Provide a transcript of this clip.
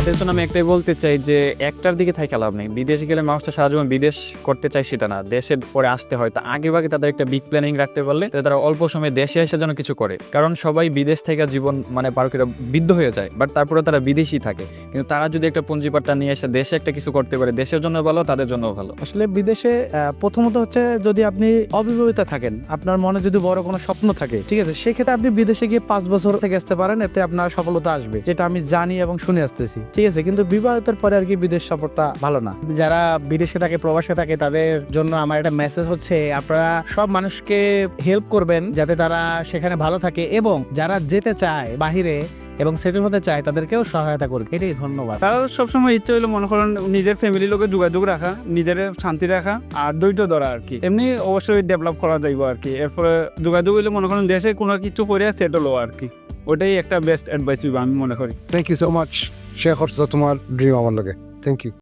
তাদের জন্য আমি একটাই বলতে চাই যে একটার দিকে থাকা লাভ নেই। বিদেশে গেলে মানুষটা সারা জীবন বিদেশ করতে চায় সেটা না, দেশের পরে আসতে হয়। তা আগে ভাগে তাদের একটা বিগ প্ল্যানিং রাখতে পারলে তারা অল্প সময়ে দেশে এসে যেন কিছু করে। কারণ সবাই বিদেশ থেকে জীবন মানে পার করে বিদ্ধ হয়ে যায়, বাট তারপরে তারা বিদেশি থাকে। কিন্তু তারা যদি একটা পুঁজিপাটটা নিয়ে এসে দেশে একটা কিছু করতে পারে, দেশের জন্য ভালো, তাদের জন্য ভালো। আসলে বিদেশে প্রথমত হচ্ছে যদি আপনি অবিবাহিত থাকেন, আপনার মনে যদি বড় কোনো স্বপ্ন থাকে, ঠিক আছে, সেক্ষেত্রে আপনি বিদেশে গিয়ে 5 বছর থেকে আসতে পারেন, এতে আপনার সফলতা আসবে, যেটা আমি জানি এবং শুনে আসতেছি, ঠিক আছে। কিন্তু বিবাহিতের পরে আর কি বিদেশ সফরটা ভালো না। যারা বিদেশে থাকে, প্রবাসে থাকে, তাদের জন্য আমার একটা মেসেজ হচ্ছে, আপনারা সব মানুষকে হেল্প করবেন যাতে তারা সেখানে ভালো থাকে, এবং যারা যেতে চায় বাহিরে এবং সেটেল হতে চায় তাদেরকেও সহায়তা করবে। এটাই ধন্যবাদ। তার সবসময় ইচ্ছে হইলো মনে করেন নিজের ফ্যামিলির লোকে যোগাযোগ রাখা, নিজের শান্তি রাখা আর ধৈর্য ধরা আর কি। এমনি অবশ্যই ডেভেলপ করা যাইব আর কি। এরপরে যোগাযোগ হইলে মনে করেন দেশে কোনো কিছু করে সেটেল হওয়া আর কি। ওটাই একটা বেস্ট অ্যাডভাইস হইব আমি মনে করি। Thank you so much share করছো তোমার ড্রিম আমার লগে। Thank you.